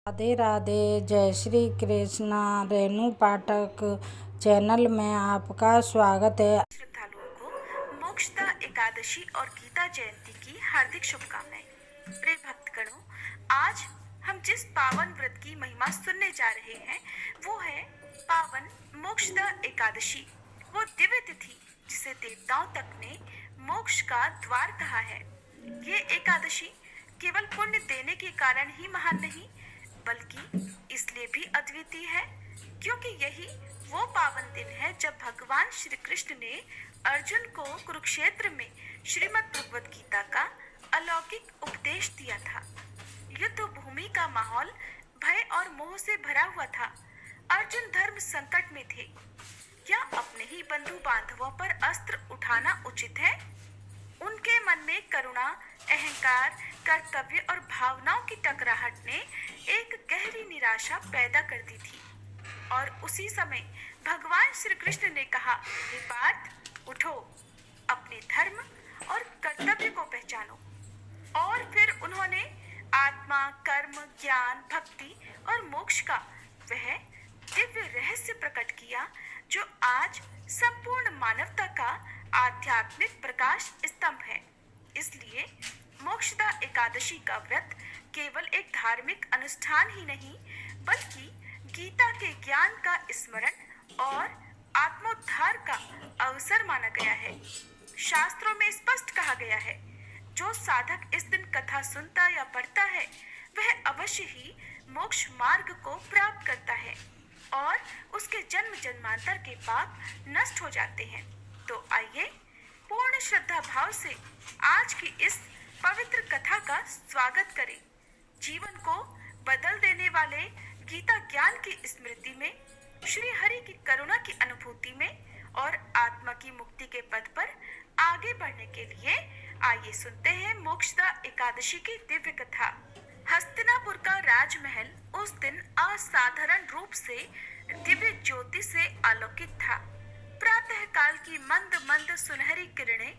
राधे राधे। जय श्री कृष्णा। रेणु पाठक चैनल में आपका स्वागत है। श्रद्धालुओं को मोक्षदा एकादशी और गीता जयंती की हार्दिक शुभकामनाएं। प्रिय भक्तगणों, आज हम जिस पावन व्रत की महिमा सुनने जा रहे हैं वो है पावन मोक्षदा एकादशी। वो दिव्य तिथि जिसे देवताओं तक ने मोक्ष का द्वार कहा है। ये एकादशी केवल पुण्य देने के कारण ही महान नहीं, बल्कि इसलिए भी अद्वितीय है क्योंकि यही वो पावन दिन है जब भगवान श्री कृष्ण ने अर्जुन को कुरुक्षेत्र में श्रीमद् भगवत गीता का अलौकिक उपदेश दिया था। युद्ध भूमि का माहौल भय और मोह से भरा हुआ था। अर्जुन धर्म संकट में थे। क्या अपने ही बंधु बांधवों पर अस्त्र उठाना उचित है? उनके मन में करुणा, अहंकार, कर्तव्य और भावनाओं की टकराहट ने एक गहरी निराशा पैदा कर दी थी। और उसी समय भगवान श्री कृष्ण ने कहा, हे पार्थ, उठो, अपने धर्म और कर्तव्य को पहचानो। और फिर उन्होंने आत्मा, कर्म, ज्ञान, भक्ति और मोक्ष का वह दिव्य रहस्य प्रकट किया जो आज संपूर्ण मानवता का आध्यात्मिक प्रकाश स्तंभ है। इसलिए मोक्षदा एकादशी का व्रत केवल एक धार्मिक अनुष्ठान ही नहीं, बल्कि गीता के ज्ञान का स्मरण और आत्मोद्धार का अवसर माना गया है। शास्त्रों में स्पष्ट कहा गया है, जो साधक इस दिन कथा सुनता या पढ़ता है वह अवश्य ही मोक्ष मार्ग को प्राप्त करता है और उसके जन्म जन्मांतर के पाप नष्ट हो जाते हैं। तो आइए पूर्ण श्रद्धा भाव से आज की इस पवित्र कथा का स्वागत करें। जीवन को बदल देने वाले गीता ज्ञान की स्मृति में, श्री हरि की करुणा की अनुभूति में और आत्मा की मुक्ति के पथ पर आगे बढ़ने के लिए आइए सुनते हैं मोक्षदा एकादशी की दिव्य कथा। हस्तिनापुर का राजमहल उस दिन असाधारण रूप से दिव्य ज्योति से आलोकित था। प्रातः काल की मंद मंद सुनहरी किरणें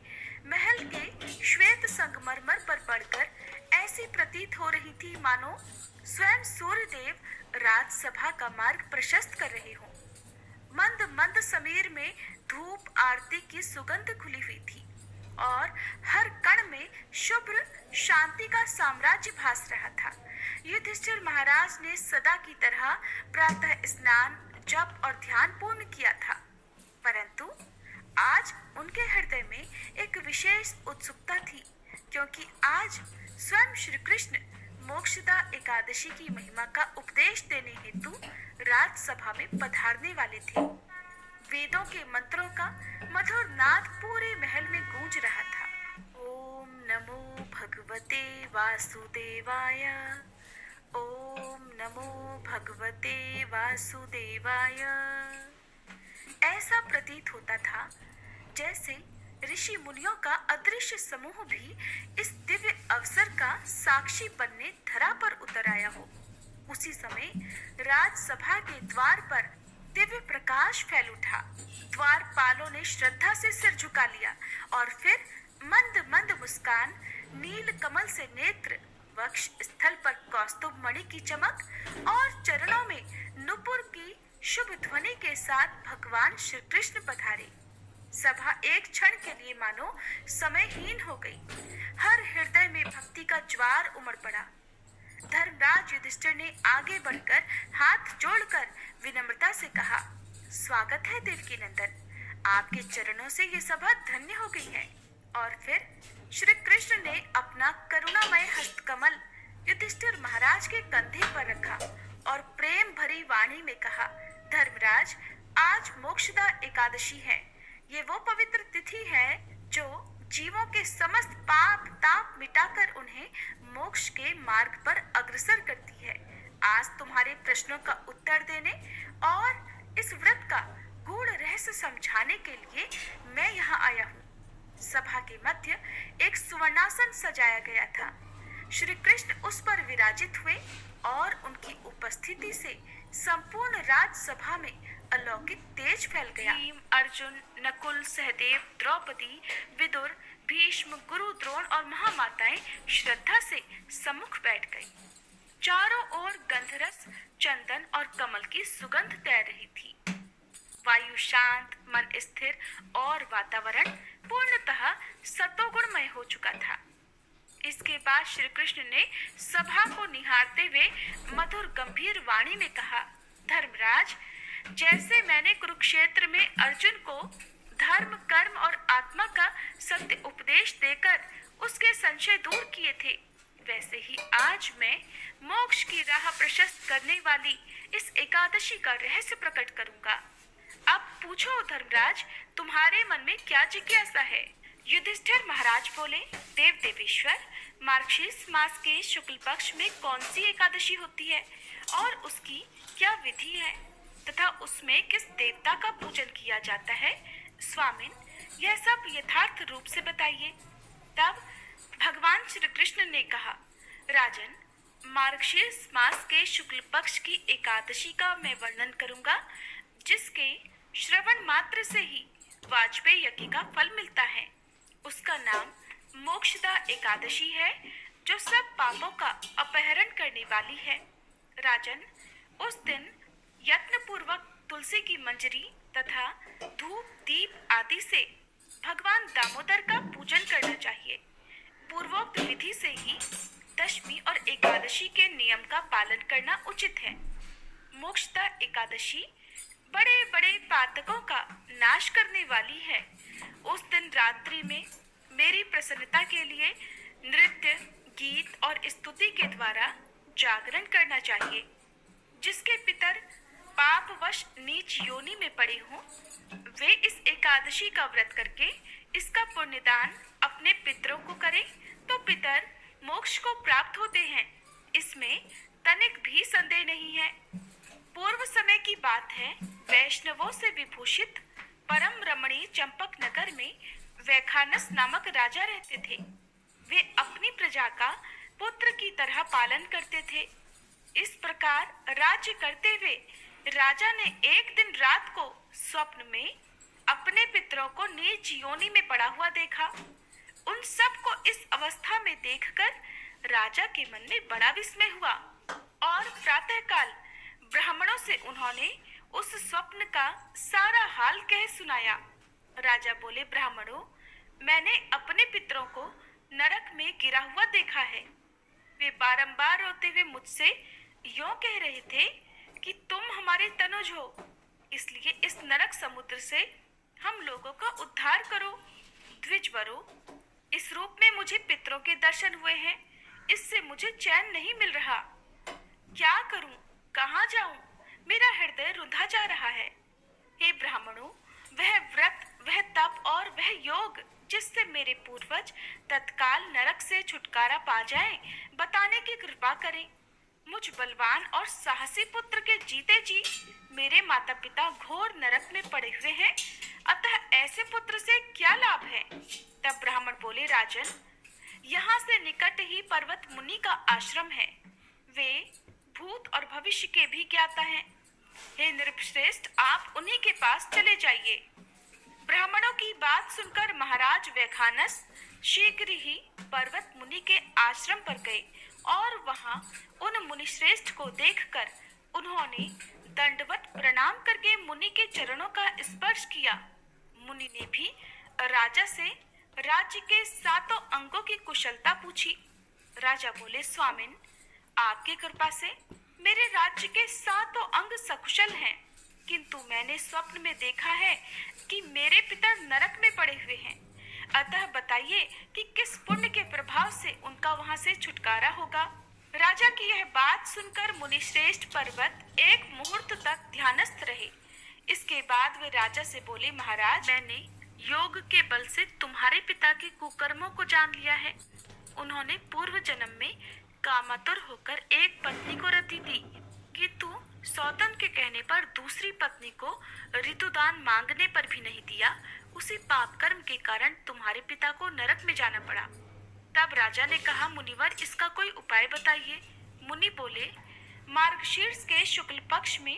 महल के श्वेत संगमरमर पर पड़कर ऐसी प्रतीत हो रही थी मानो स्वयं सूर्यदेव राजसभा का मार्ग प्रशस्त कर रहे हों। मंद मंद समीर में धूप आरती की सुगंध खुली हुई थी और हर कण में शुभ्र शांति का साम्राज्य भास रहा था। युधिष्ठिर महाराज ने सदा की तरह प्रातः स्नान, जप और ध्यान पूर्ण किया था, परंतु आज उनके हृदय में एक विशेष उत्सुकता थी, क्योंकि आज स्वयं श्री कृष्ण मोक्षदा एकादशी की महिमा का उपदेश देने हेतु राजसभा में पधारने वाले थे। वेदों के मंत्रों का मधुर नाद पूरे महल में गूंज रहा था। ओम नमो भगवते वासुदेवाय, ओम नमो भगवते वासुदेवाय। ऐसा प्रतीत होता था जैसे ऋषि मुनियों का अदृश्य समूह भी इस दिव्य अवसर का साक्षी बनने धरा पर उतर आया हो। उसी समय राजसभा के द्वार पर दिव्य प्रकाश फैल उठा। द्वारपालों ने श्रद्धा से सिर झुका लिया और फिर मंद मंद मुस्कान, नील कमल से नेत्र, वक्ष स्थल पर कौस्तुभ मणि की चमक और चरणों में नुपुर की शुभ ध्वनि के साथ भगवान श्री कृष्ण पधारे। सभा एक क्षण के लिए मानो समयहीन हो गई। हर हृदय में भक्ति का ज्वार उमड़ पड़ा। धर्मराज युधिष्ठिर ने आगे बढ़कर हाथ जोड़कर विनम्रता से कहा, स्वागत है देवकी नंदन, आपके चरणों से ये सभा धन्य हो गई है। और फिर श्री कृष्ण ने अपना करुणामय हस्तकमल युधिष्ठिर महाराज के कंधे पर रखा और प्रेम भरी वाणी में कहा, धर्मराज, आज मोक्षदा एकादशी है। ये वो पवित्र तिथि है जो जीवों के समस्त पाप ताप मिटाकर उन्हें मोक्ष के मार्ग पर अग्रसर करती है। आज तुम्हारे प्रश्नों का उत्तर देने और इस व्रत का गूढ़ रहस्य समझाने के लिए मैं यहाँ आया हूँ। सभा के मध्य एक सुवर्णासन सजाया गया था। श्री कृष्ण उस पर विराजित हुए और उनकी उपस्थिति से संपूर्ण राजसभा में अलौकिक तेज फैल गया। भीम, अर्जुन, नकुल, सहदेव, द्रौपदी, विदुर, भीष्म, गुरु द्रोण और महामाताएं श्रद्धा से सम्मुख बैठ गईं। चारों ओर गंधरस, चंदन और कमल की सुगंध तैर रही थी। वायु शांत, मन स्थिर और वातावरण पूर्णतः सतोगुणमय हो चुका था। इसके बाद श्री कृष्ण ने सभा को निहारते हुए मधुर गंभीर वाणी में कहा, धर्मराज, जैसे मैंने कुरुक्षेत्र में अर्जुन को धर्म, कर्म और आत्मा का सत्य उपदेश देकर उसके संशय दूर किए थे, वैसे ही आज मैं मोक्ष की राह प्रशस्त करने वाली इस एकादशी का रहस्य प्रकट करूंगा। अब पूछो धर्मराज, तुम्हारे मन में क्या जिज्ञासा है? युधिष्ठिर महाराज बोले, देव देवेश्वर, मार्गशीर्ष मास के शुक्ल पक्ष में कौन सी एकादशी होती है और उसकी क्या विधि है तथा उसमें किस देवता का पूजन किया जाता है? स्वामिन, यह सब यथार्थ रूप से बताइए। तब भगवान श्री कृष्ण ने कहा, राजन, मार्गशीर्ष मास के शुक्ल पक्ष की एकादशी का मैं वर्णन करूंगा, जिसके श्रवण मात्र से ही वाजपेयी यज्ञ का फल मिलता है। उसका नाम मोक्षदा एकादशी है, जो सब पापों का अपहरण करने वाली है। राजन, उस दिन यत्न पूर्वक तुलसी की मंजरी तथा धूप दीप आदि से भगवान दामोदर का पूजन करना चाहिए। पूर्वोक्त विधि से ही दशमी और एकादशी के नियम का पालन करना उचित है। मोक्षदा एकादशी बड़े बड़े पातकों का नाश करने वाली है। उस दिन रात्रि में मेरी प्रसन्नता के लिए नृत्य, गीत और स्तुति के द्वारा जागरण करना चाहिए। जिसके पितर पापवश नीच योनि में पड़े हों, वे इस एकादशी का व्रत करके इसका पुण्यदान अपने पितरों को करें तो पितर मोक्ष को प्राप्त होते हैं। इसमें तनिक भी संदेह नहीं है। पूर्व समय की बात है, वैष्णवों से विभूषित परम रमणीय चंपक नगर में वैखानस नामक राजा रहते थे। वे अपनी प्रजा का पुत्र की तरह पालन करते थे। इस प्रकार राज्य करते हुए राजा ने एक दिन रात को स्वप्न में अपने पितरों को नीच योनि में पड़ा हुआ देखा। उन सब को इस अवस्था में देखकर राजा के मन में बड़ा विस्मय हुआ और प्रातःकाल ब्राह्मणों से उन्होंने उस स्वप्न का सारा हाल कह सुनाया। राजा बोले, ब्राह्मणों, मैंने अपने पितरों को नरक में गिरा हुआ देखा है। वे बारंबार रोते हुए मुझसे यों कह रहे थे कि तुम हमारे तनुज हो, इसलिए इस नरक समुद्र से हम लोगों का उद्धार करो। द्विजवरों, इस रूप में मुझे पितरों के दर्शन हुए हैं, इससे मुझे चैन नहीं मिल रहा। क्या करूं, कहाँ जाऊं? मेरा हृदय रुंधा जा रहा है। हे ब्राह्मणों, वह व्रत, वह तप और वह योग जिससे मेरे पूर्वज तत्काल नरक से छुटकारा पा जाएं, बताने की कृपा करें। मुझ बलवान और साहसी पुत्र के जीते जी मेरे माता पिता घोर नरक में पड़े हुए हैं, अतः ऐसे पुत्र से क्या लाभ है? तब ब्राह्मण बोले, राजन, यहाँ से निकट ही पर्वत मुनि का आश्रम है। वे भूत और भविष्य के भी ज्ञाता हैं। हे नृपश्रेष्ठ, आप उन्हीं के पास चले जाइए। ब्राह्मणों की बात सुनकर महाराज वैखानस शीघ्र ही पर्वत मुनि के आश्रम पर गए और वहां उन मुनिश्रेष्ठ को देखकर उन्होंने दंडवत प्रणाम करके मुनि के चरणों का स्पर्श किया। मुनि ने भी राजा से राज्य के 7 अंगों की कुशलता पूछी। राजा बोले, स्वामिन, आपकी कृपा से मेरे राज्य के 7 अंग सकुशल हैं, किंतु मैंने स्वप्न में देखा है कि मेरे पिता नरक में पड़े हुए हैं। अतः बताइए कि किस पुण्य के प्रभाव से उनका वहां से छुटकारा होगा। राजा की यह बात सुनकर मुनिश्रेष्ठ पर्वत एक मुहूर्त तक ध्यानस्थ रहे। इसके बाद वे राजा से बोले, महाराज, मैंने योग के बल से तुम्हारे पिता के कुकर्मों को जान लिया है। उन्होंने पूर्व जन्म में कामातुर होकर एक पत्नी को रति दी, किंतु सौतन के कहने पर दूसरी पत्नी को ऋतुदान मांगने पर भी नहीं दिया। उसी पाप कर्म के कारण तुम्हारे पिता को नरक में जाना पड़ा। तब राजा ने कहा, मुनिवर, इसका कोई उपाय बताइए। मुनि बोले, मार्गशीर्ष के शुक्ल पक्ष में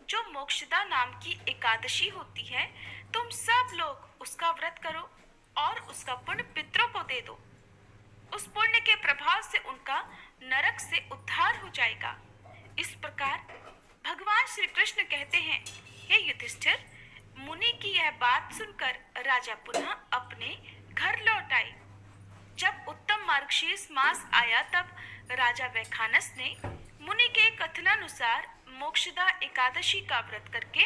जो मोक्षदा नाम की एकादशी होती है, तुम सब लोग उसका व्रत करो और उसका पुण्य पितरों को दे दो। उस पुण्य के प्रभाव से उनका नरक से उद्धार हो जाएगा। इस प्रकार भगवान श्री कृष्ण कहते हैं, हे युधिष्ठिर, मुनि की यह बात सुनकर राजा पुनः अपने घर लौट आए। जब उत्तम मार्गशीर्ष मास आया तब राजा वैखानस ने मुनि के कथनानुसार मोक्षदा एकादशी का व्रत करके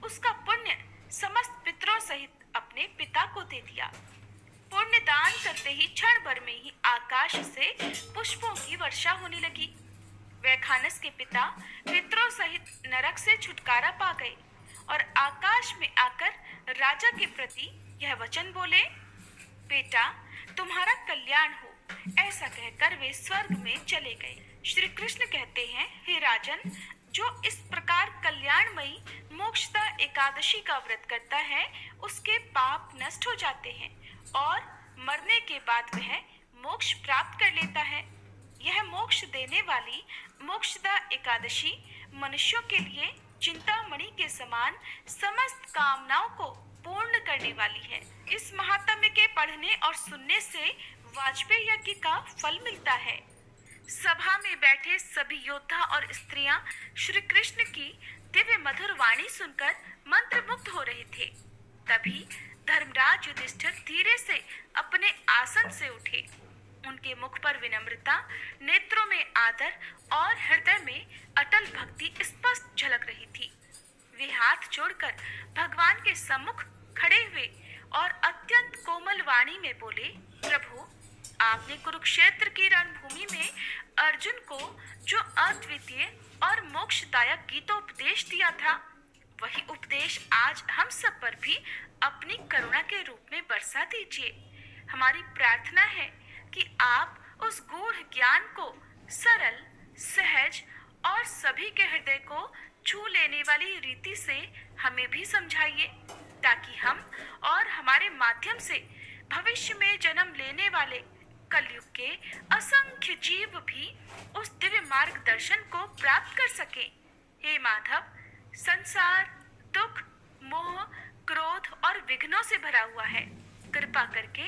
उसका पुण्य समस्त पितरों सहित अपने पिता को दे दिया। पुण्य दान करते ही क्षण भर में ही आकाश से पुष्पों की वर्षा होने लगी। वैखानस के पिता पितरों सहित नरक से छुटकारा पा गए और आकाश में आकर राजा के प्रति यह वचन बोले, बेटा, तुम्हारा कल्याण हो। ऐसा कहकर वे स्वर्ग में चले गए। श्री कृष्ण कहते हैं, हे राजन, जो इस प्रकार कल्याणमयी मोक्षदा एकादशी का व्रत करता है उसके पाप नष्ट हो जाते हैं और मरने के बाद वह मोक्ष प्राप्त कर लेता है। यह मोक्ष देने वाली मोक्षदा एकादशी मनुष्यों के लिए चिंतामणि के समान समस्त कामनाओं को पूर्ण करने वाली है। इस महात्म्य के पढ़ने और सुनने से वाजपेयी यज्ञ का फल मिलता है। सभा में बैठे सभी योद्धा और स्त्रियां श्री कृष्ण की दिव्य मधुर वाणी सुनकर मंत्रमुग्ध हो रहे थे। तभी धर्मराज युधिष्ठिर धीरे से अपने आसन से उठे। उनके मुख पर विनम्रता, नेत्रों में आदर और हृदय में अटल भक्ति स्पष्ट झलक रही थी। वे हाथ जोड़कर भगवान के सम्मुख खड़े हुए और अत्यंत कोमल वाणी में बोले, प्रभु, आपने कुरुक्षेत्र की रणभूमि में अर्जुन को जो अद्वितीय और मोक्षदायक गीतोपदेश दिया था, वही उपदेश आज हम सब पर भी अपनी करुणा के रूप में बरसा दीजिए। हमारी प्रार्थना है कि आप उस गूढ़ ज्ञान को सरल, सहज और सभी के हृदय को छू लेने वाली रीति से हमें भी समझाइए, ताकि हम और हमारे माध्यम से भविष्य में जन्म लेने वाले कलयुग के असंख्य जीव भी उस दिव्य मार्गदर्शन को प्राप्त कर सके। हे माधव, संसार दुख, मोह, क्रोध और विघ्नों से भरा हुआ है। कृपा करके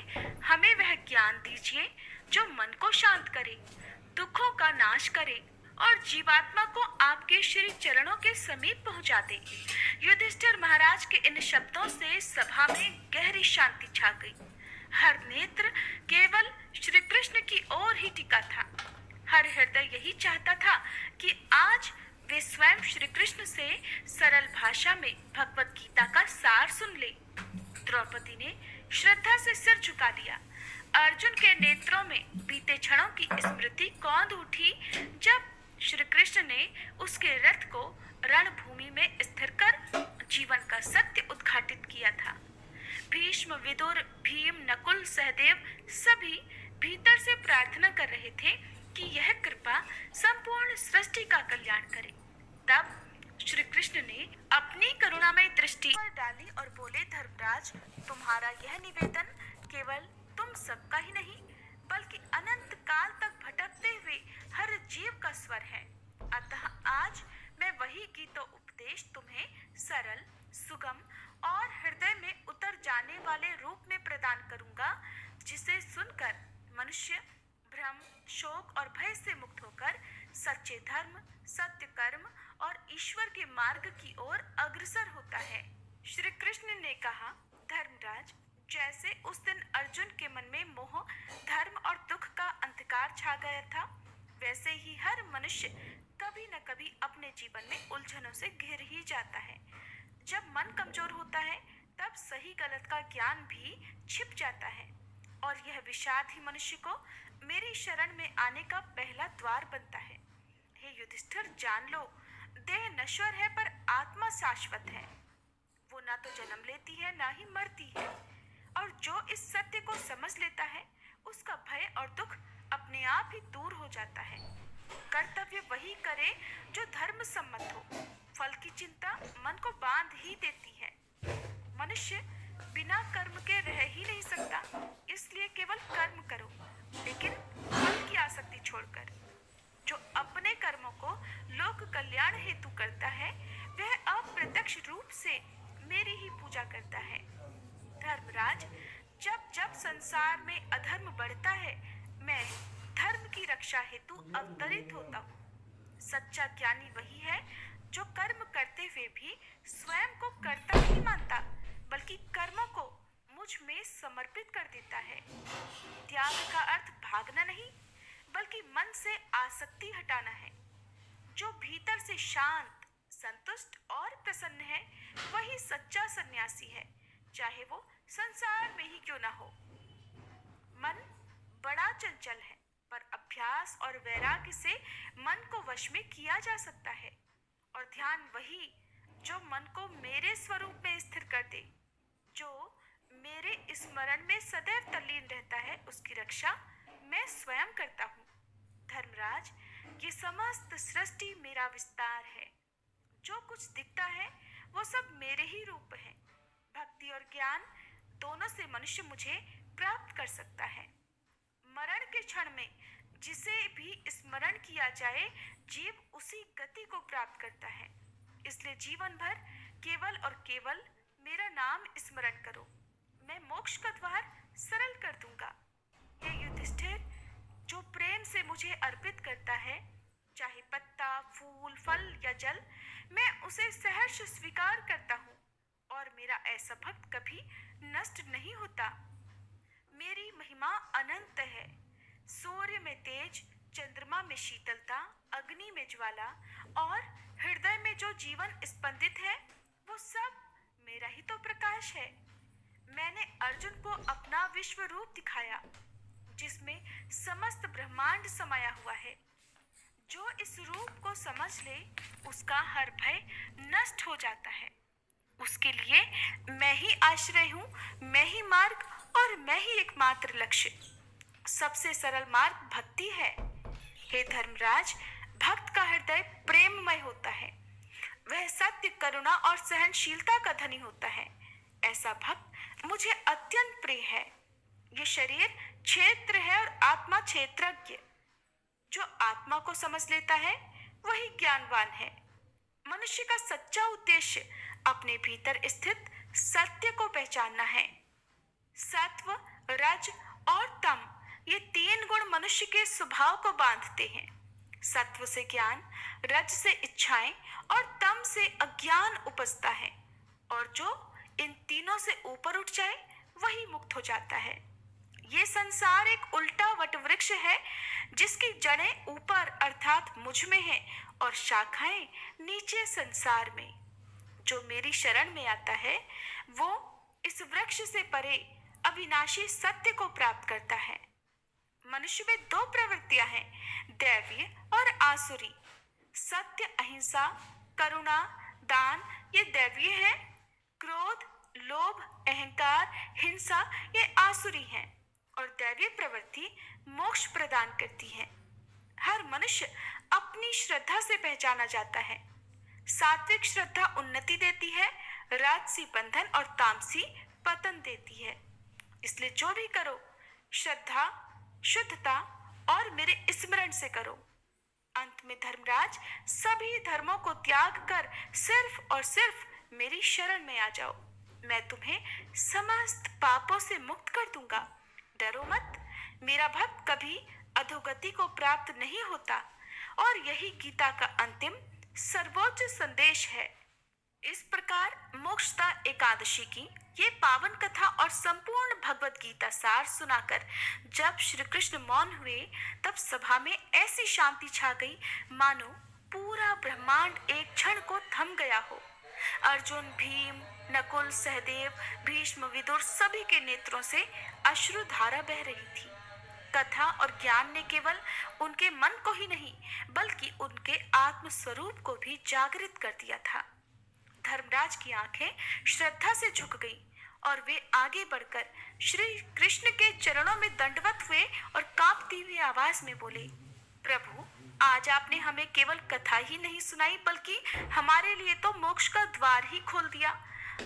हमें वह ज्ञान दीजिए जो मन को शांत करे, दुखों का नाश करे और जीवात्मा को आपके श्री चरणों के समीप पहुंचा दे। युधिष्ठिर महाराज के इन शब्दों से सभा में गहरी शांति छा गई। हर नेत्र केवल श्री कृष्ण की ओर ही टिका था। हर हृदय यही चाहता था कि आज वे स्वयं श्री कृष्ण से सरल भाषा में भगवत गीता का सार सुन ले। द्रौपदी ने श्रद्धा से सिर झुका लिया। अर्जुन के नेत्रों में बीते क्षणों की स्मृति कौंध उठी जब श्री कृष्ण ने उसके रथ को रणभूमि में स्थिर कर जीवन का सत्य उद्घाटित किया था। भीष्म, विदुर, भीम, नकुल, सहदेव सभी भीतर से प्रार्थना कर रहे थे कि यह कृपा संपूर्ण सृष्टि का कल्याण करे। तब श्री कृष्ण ने अपनी करुणामय दृष्टि पर डाली और बोले, धर्मराज, तुम्हारा यह निवेदन केवल तुम सबका ही नहीं बल्कि अनंत काल तक भटकते हुए हर जीव का स्वर है। अतः आज मैं वही गीतो उपदेश तुम्हें सरल, सुगम और हृदय में उतर जाने वाले रूप में प्रदान करूंगा, जिसे सुनकर मनुष्य भ्रम, शोक और भय से मुक्त होकर सच्चे धर्म, सत्य कर्म और ईश्वर के मार्ग की ओर अग्रसर होता है। श्री कृष्ण ने कहा, धर्मराज, जैसे उस दिन अर्जुन के मन में मोह, धर्म और दुख का अंधकार छा गया था, वैसे ही हर मनुष्य कभी न कभी अपने जीवन में उलझनों से घिर ही जाता है। जब मन कमजोर होता है तब सही गलत का ज्ञान भी छिप जाता है और यह विषाद ही मनुष्य को मेरी शरण में आने का पहला द्वार बनता है। हे युधिष्ठिर, जान लो, देह नश्वर है पर आत्मा शाश्वत है। वो ना तो जन्म लेती है ना ही मरती है, और जो इस सत्य को समझ लेता है उसका भय और दुख अपने आप ही दूर हो जाता है। कर्तव्य वही करे जो धर्म सम्मत हो। फल की चिंता मन को बांध ही देती है। मनुष्य बिना कर्म के रह ही नहीं सकता, इसलिए केवल कर्म करो, लेकिन फल की आसक्ति छोड़कर। जो अपने कर्मों को लोक कल्याण हेतु करता है वह अप्रत्यक्ष रूप से मेरी ही पूजा करता है। धर्मराज, जब जब संसार में अधर्म बढ़ता है मैं धर्म की रक्षा हेतु अवतरित होता हूँ। सच्चा ज्ञानी वही है जो कर्म करते हुए भी स्वयं को कर्ता नहीं मानता, बल्कि कर्मों को मुझ में समर्पित कर देता है। त्याग का अर्थ भागना नहीं, बल्कि मन से आसक्ति हटाना है। जो भीतर से शांत, संतुष्ट और प्रसन्न है, वही सच्चा सन्यासी है, चाहे वो संसार में ही क्यों ना हो। मन बड़ा चंचल है, पर अभ्यास और वैराग्य से मन को वश में किया जा सकता है। और ध्यान वही जो मन को मेरे स्वरूप में स्थिर कर दे, जो मेरे स्मरण में सदैव तल्लीन रहता है, उसकी रक्षा मैं स्वयं करता हूँ। धर्मराज, ये समस्त सृष्टि मेरा विस्तार है। जो कुछ दिखता है वो सब मेरे ही रूप है। भक्ति और ज्ञान दोनों से मनुष्य मुझे प्राप्त कर सकता है। मरण के क्षण में जिसे भी स्मरण किया जाए, जीव उसी गति को प्राप्त करता है। इसलिए जीवन भर केवल और केवल मेरा नाम स्मरण करो, मैं मोक्ष का द्वार सरल कर दूंगा। हे युधिष्ठिर, जो प्रेम से मुझे अर्पित करता है, चाहे पत्ता, फूल, फल या जल, मैं उसे सहर्ष स्वीकार करता हूँ और मेरा ऐसा भक्त कभी नष्ट नहीं होता। मेरी महिमा अनंत है। सूर्य में तेज, चंद्रमा में शीतलता, अग्नि में ज्वाला और हृदय में जो जीवन स्पंदित है, वो सब मेरा ही तो प्रकाश है। मैंने अर्जुन को अपना विश्व रूप दिखाया, जिसमें समस्त ब्रह्मांड समाया हुआ है। जो इस रूप को समझ ले, उसका हर भय नष्ट हो जाता है। उसके लिए मैं ही आश्रय हूँ, मैं ही मार्ग और मैं ही एकमात्र लक्ष्य। सबसे सरल मार्ग भक्ति है। हे धर्मराज, भक्त का हृदय प्रेममय होता है। वह सत्य, करुणा और सहनशीलता का धनी होता है। ऐसा भक्त मुझे अत्यंत प्रिय है। ये शरीर क्षेत्र है और आत्मा क्षेत्रज्ञ। जो आत्मा को समझ लेता है, वही ज्ञानवान है। मनुष्य का सच्चा उद्देश्य अपने भीतर स्थित सत्य को पहचानना है। सत्व, रज और तम, ये तीन गुण मनुष्य के स्वभाव को बांधते हैं। सत्व से ज्ञान, रज से इच्छाएं और तम से अज्ञान उपजता है। और जो इन तीनों से ऊपर उठ जाए, वही मुक्त हो जाता है। ये संसार एक उल्टा वटवृक्ष है, जिसकी जड़ें ऊपर अर्थात मुझ में हैं और शाखाएं नीचे संसार में। जो मेरी शरण में आता है, वो इस वृक्ष से परे अविनाशी सत्य को प्राप्त करता है। मनुष्य में दो प्रवृत्तियां हैं, दैवीय और आसुरी। सत्य, अहिंसा, करुणा, दान, ये दैवीय है। क्रोध, लोभ, अहंकार, हिंसा, ये आसुरी हैं। और दैवीय प्रवृत्ति मोक्ष प्रदान करती है। हर मनुष्य अपनी श्रद्धा से पहचाना जाता है। सात्विक श्रद्धा उन्नति देती है, राजसी बंधन और तामसी पतन देती है। इसलिए जो भी करो, श्रद्धा, शुद्धता और मेरे स्मरण से करो। अंत में धर्मराज, सभी धर्मों को त्याग कर सिर्फ और सिर्फ मेरी शरण में आ जाओ। मैं तुम्हें समस्त पापों से मुक्त कर दूंगा। डरो मत, मेरा भक्त कभी अधोगति को प्राप्त नहीं होता। और यही गीता का अंतिम सर्वोच्च संदेश है। इस प्रकार मोक्षदा एकादशी की ये पावन कथा और संपूर्ण भगवत गीता सार सुनाकर जब श्री कृष्ण मौन हुए, तब सभा में ऐसी शांति छा गई मानो पूरा ब्रह्मांड एक क्षण को थम गया हो। अर्जुन, भीम, नकुल, सहदेव, भीष्म, विदुर सभी के नेत्रों से अश्रु धारा बह रही थी। कथा और ज्ञान ने केवल उनके मन को ही नहीं, बल्कि उनके आत्म स्वरूप को भी जागृत कर दिया था। धर्मराज की आंखें श्रद्धा से झुक गईं और वे आगे बढ़कर श्री कृष्ण के चरणों में दंडवत हुए और कांपती हुई आवाज में बोले, प्रभु, आज आपने हमें केवल कथा ही नहीं सुनाई, बल्कि हमारे लिए तो मोक्ष का द्वार ही खोल दिया।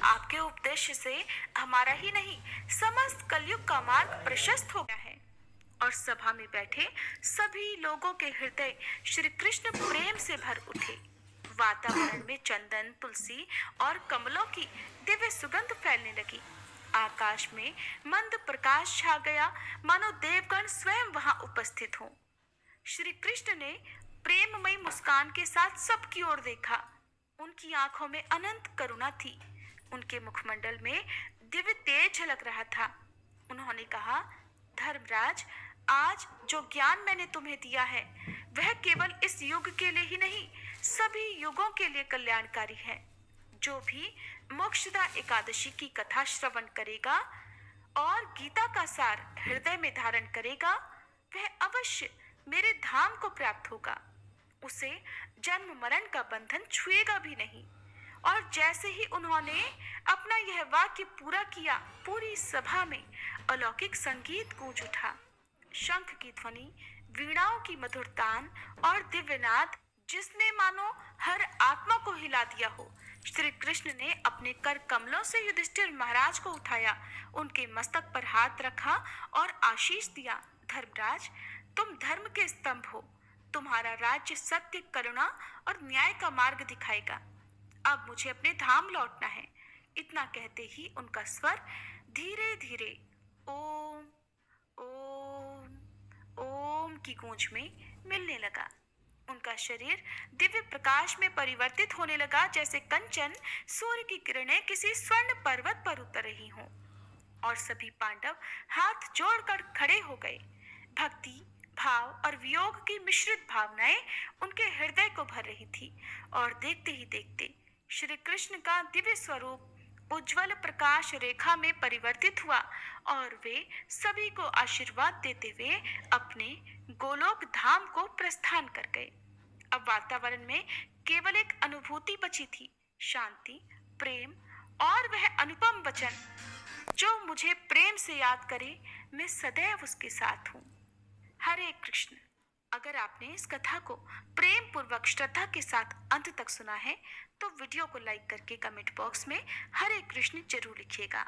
आपके उपदेश से हमारा ही नहीं, समस्त कलयुग का मार्ग प्रशस्त हो गया है। और सभा में बैठे सभी लोगों के हृदय श्री कृष्ण प्रेम से भर उठे। वातावरण में चंदन, तुलसी और कमलों की दिव्य सुगंध फैलने लगी। आकाश में मंद प्रकाश छा गया, मानो देवगण स्वयं वहां उपस्थित हों। श्री कृष्ण ने प्रेममयी मुस्कान के साथ सबकी ओर देखा। उनकी आंखों में अनंत करुणा थी। उनके मुखमंडल में दिव्य तेज झलक रहा था। उन्होंने कहा, धर्मराज, आज जो ज्ञान मैंने तुम्हें दिया है वह केवल इस युग के लिए ही नहीं, सभी युगों के लिए कल्याणकारी है। जो भी मोक्षदा एकादशी की कथा श्रवण करेगा और गीता का सार हृदय में धारण करेगा, वह अवश्य मेरे धाम को प्राप्त होगा। उसे जन्म मरण का बंधन छुएगा भी नहीं। और जैसे ही उन्होंने अपना यह वाक्य पूरा किया, पूरी सभा में अलौकिक संगीत गूंज उठा। शंख की ध्वनि, वीणाओं की मधुर तान और दिव्यनाद, जिसने मानो हर आत्मा को हिला दिया हो। श्री कृष्ण ने अपने कर कमलों से युधिष्ठिर महाराज को उठाया, उनके मस्तक पर हाथ रखा और आशीष दिया। धर्मराज, तुम धर्म के स्तंभ हो। तुम्हारा राज्य सत्य, करुणा और न्याय का मार्ग दिखाएगा। अब मुझे अपने धाम लौटना है। इतना कहते ही उनका स्वर धीरे धीरे ओम ओम ओम की गूंज में मिलने लगा। उनका शरीर दिव्य प्रकाश में परिवर्तित होने लगा, जैसे कंचन सूर्य की किरणें किसी स्वर्ण पर्वत पर उतर रही हों। और सभी पांडव हाथ जोड़कर खड़े हो गए। भक्ति, भाव और वियोग की मिश्रित भावनाएं उनके हृदय को भर रही थी। और देखते ही देखते श्री कृष्ण का दिव्य स्वरूप उज्जवल प्रकाश रेखा में परिवर्तित हुआ और वे सभी को आशीर्वाद देते हुए अपने गोलोक धाम को प्रस्थान कर गए। अब वातावरण में केवल एक अनुभूति बची थी, शांति, प्रेम और वह अनुपम वचन, जो मुझे प्रेम से याद करे, मैं सदैव उसके साथ हूँ। हरे कृष्ण। अगर आपने इस कथा को प्रेम पूर्वक श्रद्धा के साथ अंत तक सुना है तो वीडियो को लाइक करके कमेंट बॉक्स में हरे कृष्ण जरूर लिखिएगा।